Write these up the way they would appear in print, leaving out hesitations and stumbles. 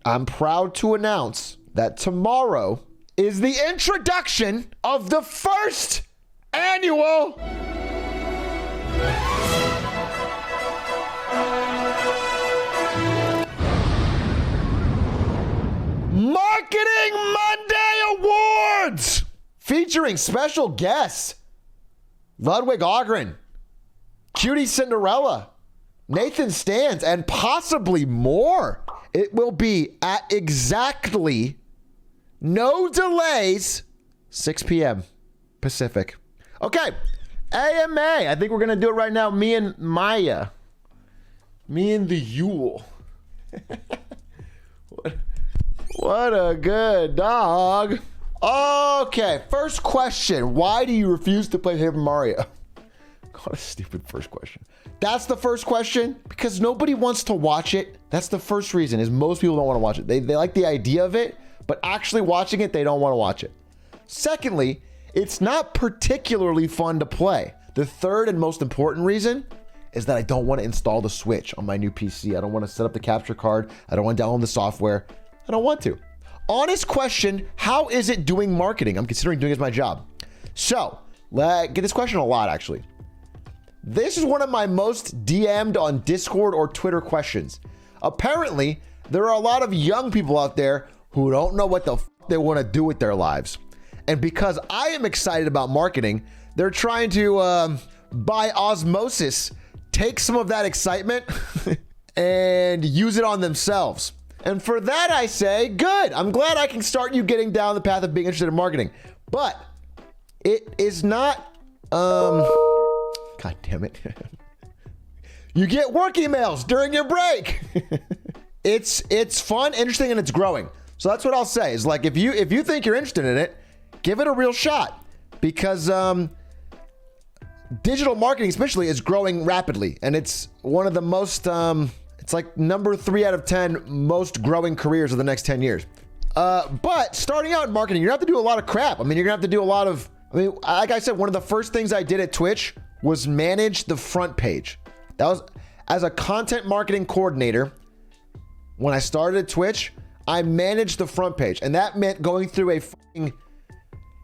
I'm proud to announce that tomorrow is the introduction of the first annual Marketing Monday Awards, featuring special guests Ludwig Ogren, Cutie Cinderella, Nathan Stans, and possibly more. It will be at exactly no delays, 6 p.m. Pacific. Okay, AMA. I think we're going to do it right now. Me and Maya. Me and the Yule. What a good dog. Okay, first question. Why do you refuse to play Paper Mario? What a stupid first question. That's the first question, because nobody wants to watch it. That's the first reason, is most people don't want to watch it. They like the idea of it, but actually watching it, they don't want to watch it. Secondly, it's not particularly fun to play. The third and most important reason is that I don't want to install the Switch on my new PC. I don't want to set up the capture card. I don't want to download the software. I don't want to. Honest question, how is it doing marketing? I'm considering doing it as my job. So, get this question a lot, actually. This is one of my most DM'd on Discord or Twitter questions. Apparently, there are a lot of young people out there who don't know what the f they want to do with their lives. And because I am excited about marketing, they're trying to, by osmosis, take some of that excitement and use it on themselves. And for that, I say, good. I'm glad I can start you getting down the path of being interested in marketing. But it is not, God damn it. You get work emails during your break. It's fun, interesting, and it's growing. So that's what I'll say, is like, if you think you're interested in it, give it a real shot, because digital marketing especially is growing rapidly, and it's one of the most, it's like number 3 out of 10 most growing careers of the next 10 years. But starting out in marketing, you're gonna have to do a lot of crap. I mean, you're gonna have to do a lot of, like I said, one of the first things I did at Twitch was manage the front page. That was, as a content marketing coordinator, when I started at Twitch, I managed the front page, and that meant going through a fucking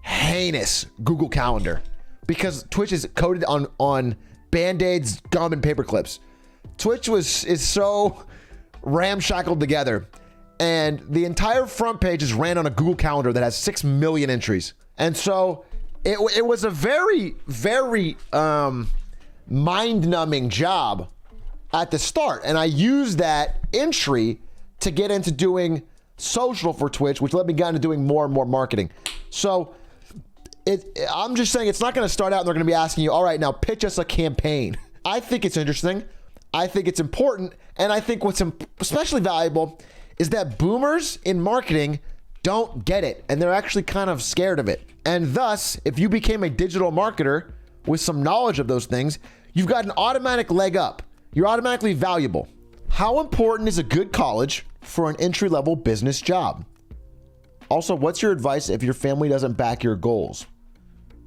heinous Google Calendar, because Twitch is coded on Band-Aids, gum, and paper clips. Twitch is so ramshackled together, and the entire front page is ran on a Google Calendar that has 6 million entries. And so it was a very, very mind-numbing job at the start. And I used that entry to get into doing social for Twitch, which led me get into doing more and more marketing. So I'm just saying, it's not going to start out and they're going to be asking you, all right, now pitch us a campaign. I think it's interesting. I think it's important. And I think what's especially valuable is that boomers in marketing don't get it, and they're actually kind of scared of it. And thus, if you became a digital marketer with some knowledge of those things, you've got an automatic leg up. You're automatically valuable. How important is a good college for an entry-level business job? Also, what's your advice if your family doesn't back your goals?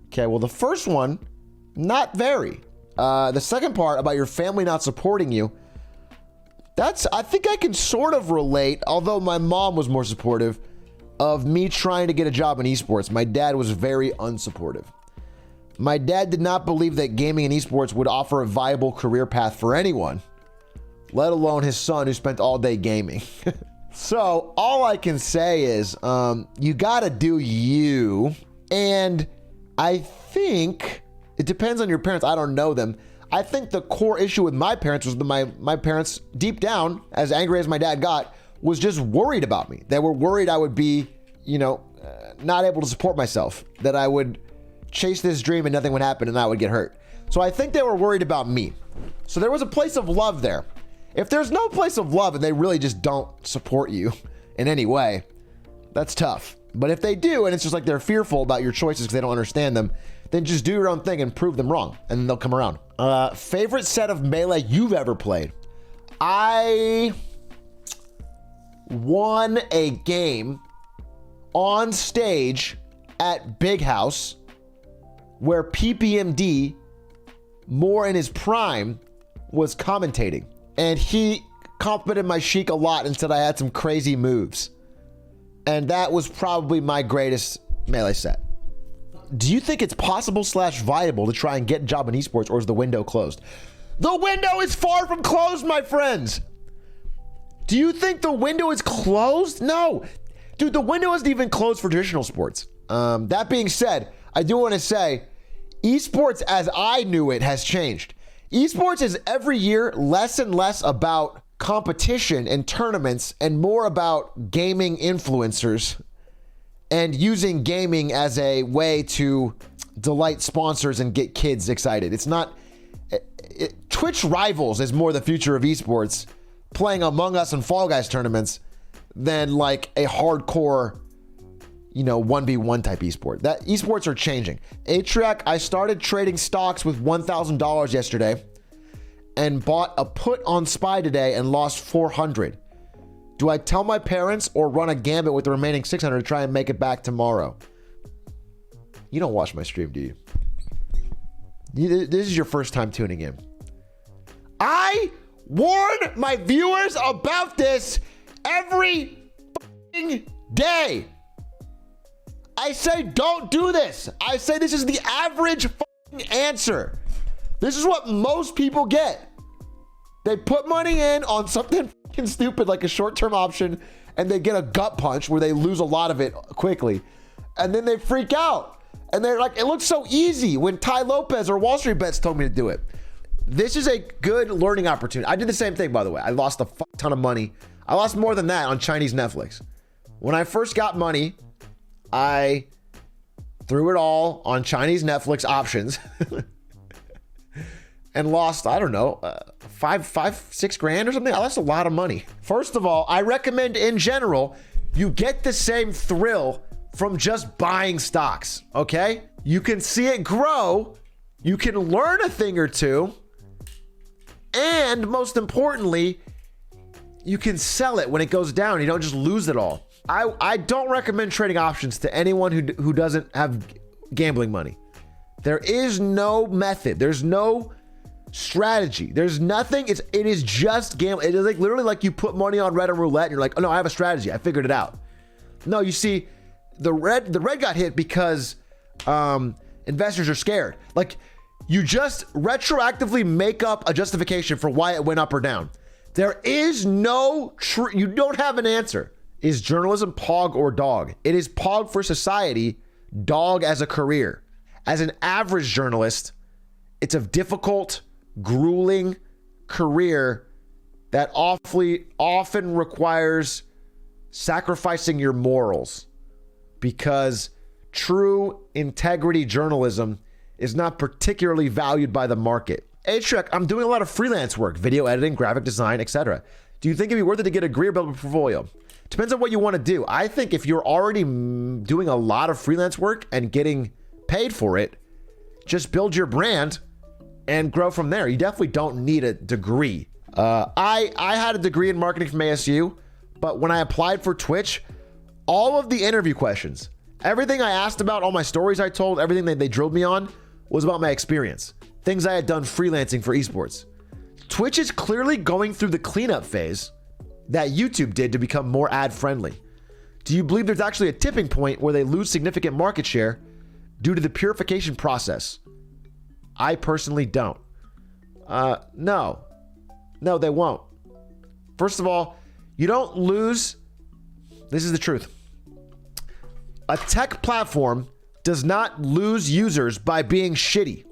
Okay, well, the first one, not very. The second part about your family not supporting you, I think I can sort of relate, although my mom was more supportive of me trying to get a job in esports. My dad was very unsupportive. My dad did not believe that gaming and esports would offer a viable career path for anyone, let alone his son who spent all day gaming. So all I can say is, you gotta do you. And I think it depends on your parents. I don't know them. I think the core issue with my parents was that my parents, deep down, as angry as my dad got, was just worried about me. They were worried I would be, not able to support myself, that I would chase this dream and nothing would happen and I would get hurt. So I think they were worried about me. So there was a place of love there. If there's no place of love and they really just don't support you in any way, that's tough. But if they do, and it's just like they're fearful about your choices because they don't understand them, then just do your own thing and prove them wrong, and then they'll come around. Favorite set of Melee you've ever played? I won a game on stage at Big House where PPMD, more in his prime, was commentating. And he complimented my Sheik a lot and said I had some crazy moves. And that was probably my greatest melee set. Do you think it's possible / viable to try and get a job in esports, or is the window closed? The window is far from closed, my friends. Do you think the window is closed? No. Dude, the window isn't even closed for traditional sports. That being said, I do want to say, esports as I knew it has changed. Esports is every year less and less about competition and tournaments and more about gaming influencers and using gaming as a way to delight sponsors and get kids excited. It's not... Twitch Rivals is more the future of esports, playing Among Us and Fall Guys tournaments, than like a hardcore, 1v1 type esport. That esports are changing. Atrioc, I started trading stocks with $1,000 yesterday and bought a put on SPY today and lost 400. Do I tell my parents or run a gambit with the remaining 600 to try and make it back tomorrow? You don't watch my stream, do you? This is your first time tuning in. I warn my viewers about this every day. I say don't do this. I say this is the average answer. This is what most people get. They put money in on something stupid like a short-term option, and they get a gut punch where they lose a lot of it quickly, and then they freak out. And they're like, it looks so easy when Ty Lopez or Wall Street Bets told me to do it. This is a good learning opportunity. I did the same thing, by the way. I lost a fuck ton of money. I lost more than that on Chinese Netflix. When I first got money, I threw it all on Chinese Netflix options and lost, I don't know, 6 grand or something. I lost a lot of money. First of all, I recommend in general, you get the same thrill from just buying stocks, okay? You can see it grow, you can learn a thing or two, and most importantly, you can sell it when it goes down. You don't just lose it all. I don't recommend trading options to anyone who doesn't have gambling money. There is no method. There's no strategy. There's nothing. It is just gambling. It is like literally like you put money on red and roulette and you're like, oh no, I have a strategy. I figured it out. No, you see, the red got hit because investors are scared. Like, you just retroactively make up a justification for why it went up or down. There is no you don't have an answer. Is journalism pog or dog? It is pog for society, dog as a career. As an average journalist, it's a difficult, grueling career that often requires sacrificing your morals, because true integrity journalism is not particularly valued by the market. Atrioc, I'm doing a lot of freelance work, video editing, graphic design, etc. Do you think it'd be worth it to get a degree or build a portfolio? Depends on what you want to do. I think if you're already doing a lot of freelance work and getting paid for it, just build your brand and grow from there. You definitely don't need a degree. I had a degree in marketing from ASU, but when I applied for Twitch, all of the interview questions, everything I asked about, all my stories I told, everything they drilled me on was about my experience. Things I had done freelancing for esports. Twitch is clearly going through the cleanup phase that YouTube did to become more ad friendly. Do you believe there's actually a tipping point where they lose significant market share due to the purification process? I personally don't. No, they won't. First of all, you don't lose. This is the truth. A tech platform does not lose users by being shitty.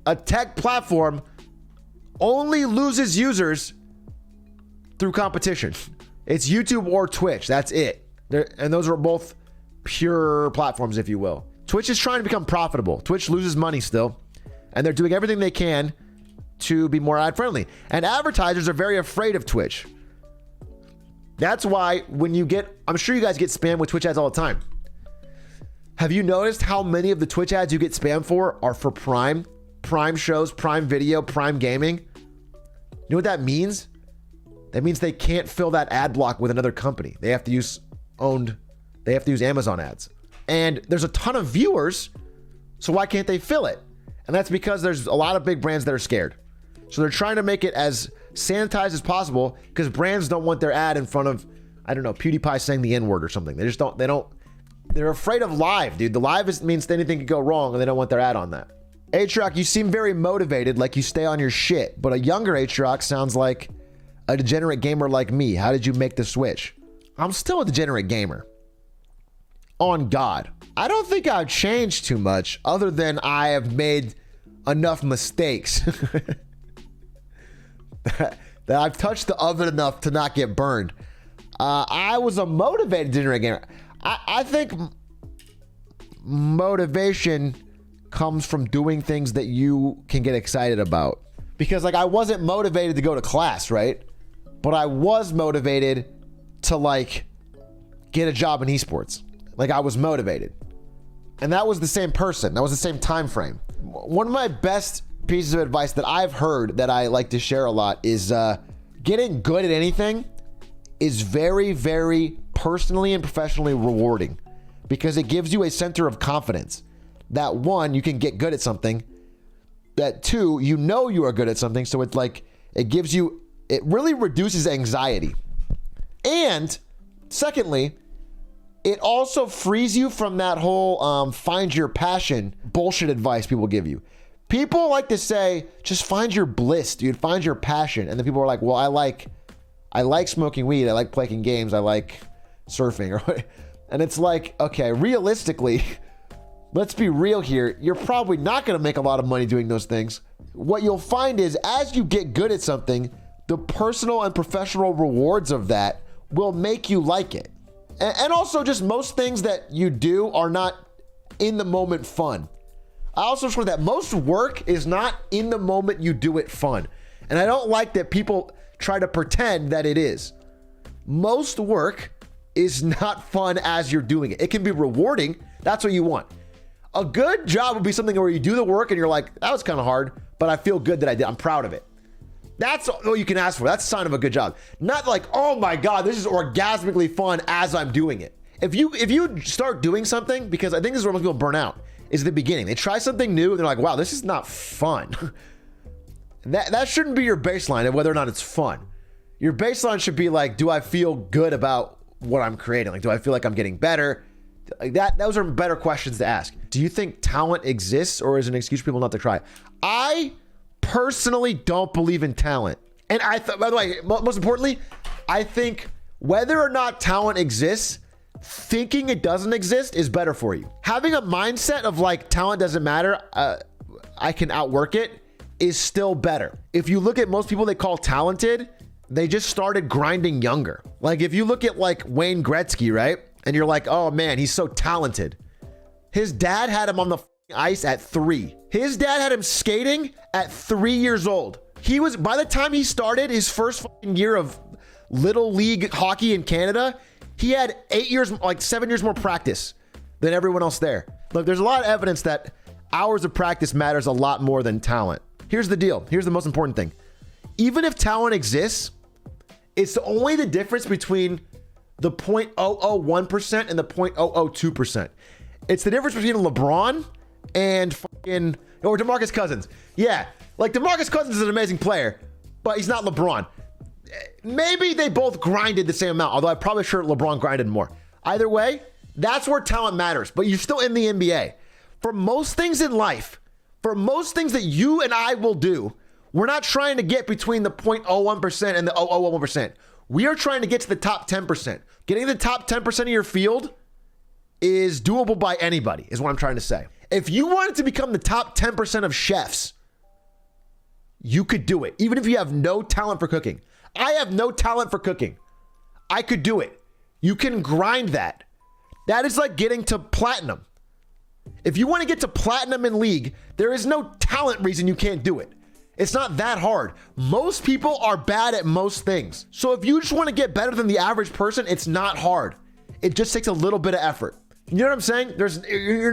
A tech platform only loses users through competition. It's YouTube or Twitch. That's it. And those are both pure platforms, if you will. Twitch is trying to become profitable. Twitch loses money still, and they're doing everything they can to be more ad friendly. And advertisers are very afraid of Twitch. That's why when you get, I'm sure you guys get spammed with Twitch ads all the time. Have you noticed how many of the Twitch ads you get spammed for are for Prime shows, Prime Video, Prime Gaming? You know what that means? That means they can't fill that ad block with another company. They have to use Amazon ads. And there's a ton of viewers, so why can't they fill it? And that's because there's a lot of big brands that are scared. So they're trying to make it as sanitized as possible because brands don't want their ad in front of, I don't know, PewDiePie saying the N-word or something. They're afraid of live, dude. The live means anything could go wrong and they don't want their ad on that. Atrioc, you seem very motivated, like you stay on your shit, but a younger Atrioc sounds like a degenerate gamer like me. How did you make the switch? I'm still a degenerate gamer. On God. I don't think I've changed too much other than I have made enough mistakes that I've touched the oven enough to not get burned. I was a motivated degenerate gamer. I think motivation comes from doing things that you can get excited about. Because like I wasn't motivated to go to class, right? But I was motivated to like get a job in esports. Like I was motivated. And that was the same person. That was the same time frame. One of my best pieces of advice that I've heard that I like to share a lot is getting good at anything is very, very personally and professionally rewarding because it gives you a center of confidence that one, you can get good at something, that two, you know you are good at something. So it's like, it really reduces anxiety. And secondly, it also frees you from that whole find your passion bullshit advice people give you. People like to say, just find your bliss, dude, find your passion. And then people are like, well, I like smoking weed, I like playing games, I like surfing. And it's like, okay, realistically, let's be real here. You're probably not going to make a lot of money doing those things. What you'll find is as you get good at something, the personal and professional rewards of that will make you like it. And also just most things that you do are not in the moment fun. I also swear that most work is not in the moment you do it fun. And I don't like that people try to pretend that it is. Most work is not fun as you're doing it. It can be rewarding. That's what you want. A good job would be something where you do the work and you're like, that was kind of hard, but I feel good that I did. I'm proud of it. That's all you can ask for. That's a sign of a good job. Not like, oh my God, this is orgasmically fun as I'm doing it. If you start doing something, because I think this is where most people burn out, is the beginning. They try something new and they're like, wow, this is not fun. That shouldn't be your baseline of whether or not it's fun. Your baseline should be like, do I feel good about what I'm creating? Like, do I feel like I'm getting better? Like those are better questions to ask. Do you think talent exists or is it an excuse for people not to try? I personally don't believe in talent. And by the way, most importantly, I think whether or not talent exists, thinking it doesn't exist is better for you. Having a mindset of like talent doesn't matter, I can outwork it, is still better. If you look at most people they call talented, they just started grinding younger. Like if you look at like Wayne Gretzky, right? And you're like, oh man, he's so talented. His dad had him on the ice at 3. His dad had him skating at 3 years old. He was, by the time he started his first year of little league hockey in Canada, he had 8 years, like 7 years more practice than everyone else there. Look, there's a lot of evidence that hours of practice matters a lot more than talent. Here's the deal. Here's the most important thing. Even if talent exists, it's only the difference between the 0.001% and the 0.002%. It's the difference between LeBron and or DeMarcus Cousins. Yeah, like DeMarcus Cousins is an amazing player, but he's not LeBron. Maybe they both grinded the same amount, although I'm probably sure LeBron grinded more. Either way, that's where talent matters, but you're still in the NBA. For most things in life, for most things that you and I will do, we're not trying to get between the 0.01% and the 0.001%. We are trying to get to the top 10%. Getting the top 10% of your field is doable by anybody, is what I'm trying to say. If you wanted to become the top 10% of chefs, you could do it, even if you have no talent for cooking. I have no talent for cooking. I could do it. You can grind that. That is like getting to platinum. If you want to get to platinum in League, there is no talent reason you can't do it. It's not that hard. Most people are bad at most things. So if you just want to get better than the average person, it's not hard. It just takes a little bit of effort. You know what I'm saying? You're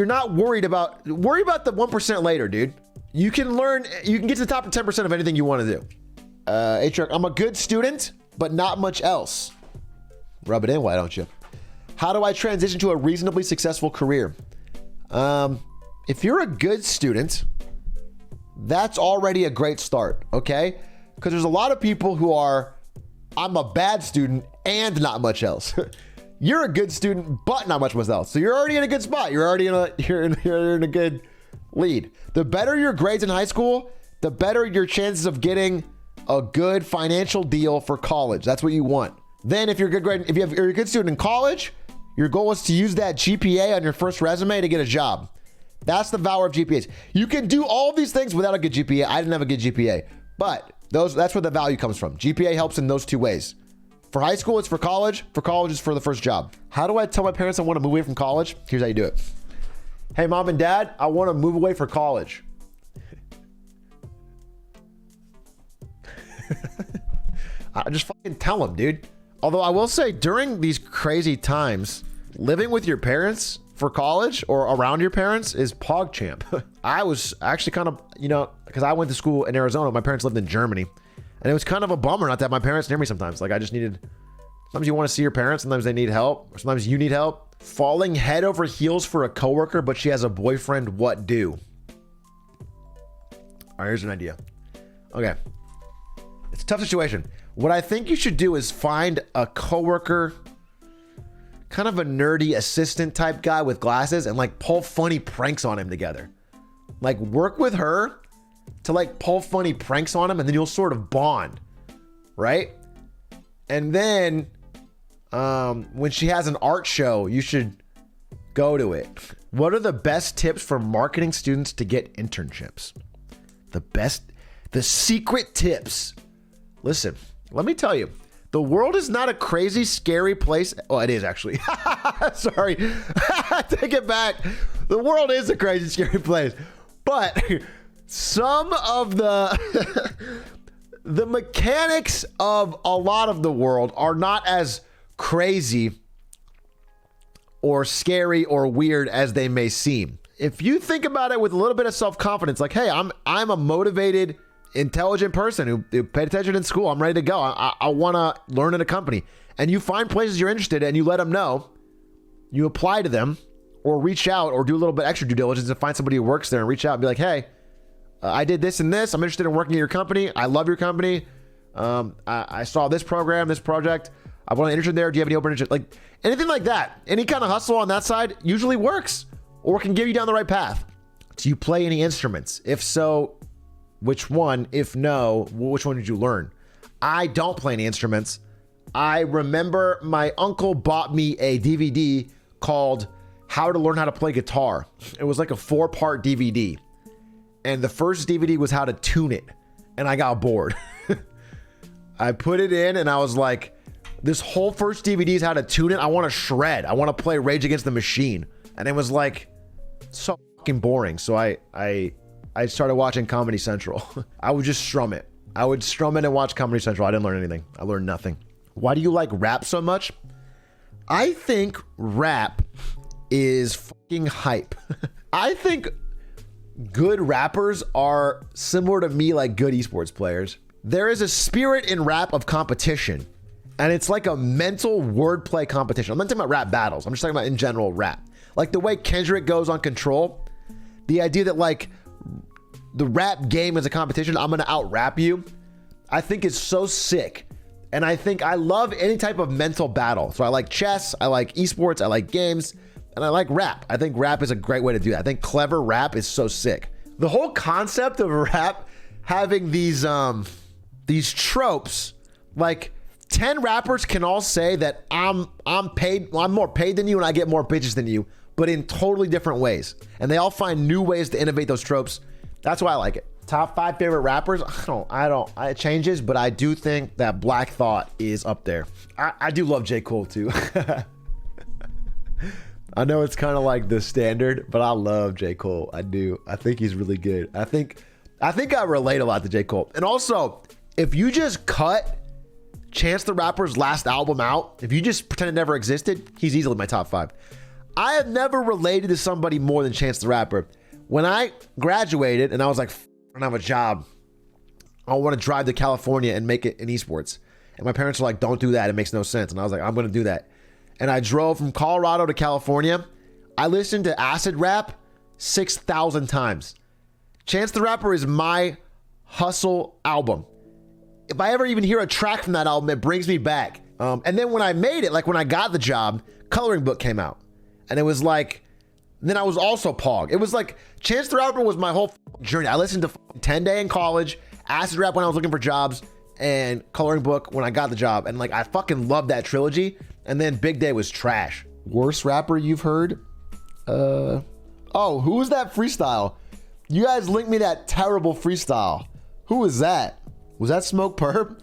not worried about the 1% later, dude. You can get to the top 10% of anything you want to do. Atrioc, I'm a good student, but not much else. Rub it in, why don't you? How do I transition to a reasonably successful career? If you're a good student, that's already a great start, okay? Because there's a lot of people who are, I'm a bad student and not much else. You're a good student, but not much else. So you're already in a good spot. You're already you're in a good lead. The better your grades in high school, the better your chances of getting a good financial deal for college. That's what you want. Then if you're a good student in college, your goal is to use that GPA on your first resume to get a job. That's the value of GPAs. You can do all these things without a good GPA. I didn't have a good GPA, but that's where the value comes from. GPA helps in those two ways. For high school, it's for college. For college, it's for the first job. How do I tell my parents I want to move away from college? Here's how you do it. Hey, mom and dad, I want to move away for college. I just fucking tell them, dude. Although I will say, during these crazy times, living with your parents for college or around your parents is PogChamp. I was actually kind of, because I went to school in Arizona. My parents lived in Germany. And it was kind of a bummer not to have my parents near me sometimes. Like, I just needed, sometimes you want to see your parents, sometimes they need help, or sometimes you need help. Falling head over heels for a coworker, but she has a boyfriend, what do? All right, here's an idea. Okay. It's a tough situation. What I think you should do is find a coworker, kind of a nerdy assistant type guy with glasses, and like pull funny pranks on him together. Like, work with her to like pull funny pranks on him, and then you'll sort of bond, right? And then when she has an art show, you should go to it. What are the best tips for marketing students to get internships? The secret tips. Listen, let me tell you, the world is not a crazy, scary place. Oh, it is actually. Sorry, take it back. The world is a crazy, scary place, but some of the the mechanics of a lot of the world are not as crazy or scary or weird as they may seem. If you think about it with a little bit of self-confidence, like, hey, I'm a motivated, intelligent person who paid attention in school. I'm ready to go. I want to learn in a company. And you find places you're interested in and you let them know. You apply to them or reach out or do a little bit extra due diligence and find somebody who works there and reach out and be like, hey, I did this and this. I'm interested in working at your company. I love your company. I saw this program, this project. I want to interested there. Do you have any open interest? Like anything like that. Any kind of hustle on that side usually works or can get you down the right path. Do you play any instruments? If so, which one? If no, which one did you learn? I don't play any instruments. I remember my uncle bought me a DVD called How to Learn How to Play Guitar. It was like a 4-part DVD. And the first DVD was how to tune it. And I got bored. I put it in and I was like, this whole first DVD is how to tune it. I want to shred. I want to play Rage Against the Machine. And it was like so fucking boring. So I started watching Comedy Central. I would just strum it. I would strum it and watch Comedy Central. I didn't learn anything. I learned nothing. Why do you like rap so much? I think rap is fucking hype. I think good rappers are similar to me like good esports players. There is a spirit in rap of competition. And it's like a mental wordplay competition. I'm not talking about rap battles. I'm just talking about in general rap. Like the way Kendrick goes on Control. The idea that like the rap game is a competition. I'm going to out rap you. I think is so sick. And I think I love any type of mental battle. So I like chess. I like esports. I like games. And I like rap. I think rap is a great way to do that. I think clever rap is so sick. The whole concept of rap having these tropes, like 10 rappers can all say that I'm more paid than you and I get more bitches than you, but in totally different ways. And they all find new ways to innovate those tropes. That's why I like it. Top 5 favorite rappers. It changes, but I do think that Black Thought is up there. I do love J. Cole too. I know it's kind of like the standard, but I love J. Cole. I do. I think he's really good. I think I relate a lot to J. Cole. And also, if you just cut Chance the Rapper's last album out, if you just pretend it never existed, he's easily my top 5. I have never related to somebody more than Chance the Rapper. When I graduated and I was like, I don't have a job. I want to drive to California and make it in esports. And my parents were like, don't do that. It makes no sense. And I was like, I'm going to do that. And I drove from Colorado to California. I listened to acid rap 6,000 times. Chance the Rapper is my hustle album. If I ever even hear a track from that album, it brings me back. And then when I made it, like when I got the job, Coloring Book came out. And it was like, then I was also Pog. It was like, Chance the Rapper was my whole journey. I listened to 10 Day in college, Acid Rap when I was looking for jobs, and Coloring Book when I got the job. And like, I fucking loved that trilogy. And then Big Day was trash. Worst rapper you've heard? Oh, who was that freestyle? You guys linked me that terrible freestyle. Who was that? Was that Smoke Perp?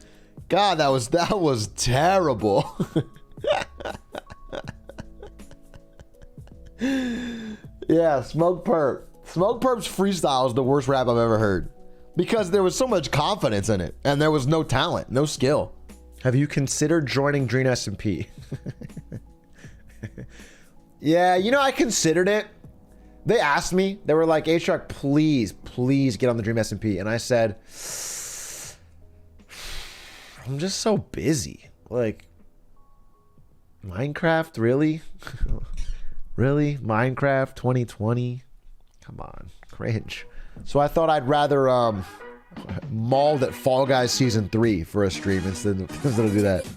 God, that was terrible. Yeah, Smoke Perp. Smoke Perp's freestyle is the worst rap I've ever heard because there was so much confidence in it and there was no talent, no skill. Have you considered joining DreamSMP? Yeah, you know, I considered it. They asked me, they were like, Atrioc, please get on the DreamSMP. And I said, I'm just so busy. Like, Minecraft, really? Really? Minecraft 2020? Come on, cringe. So I thought I'd rather maul that Fall Guys Season 3 for a stream instead of do that.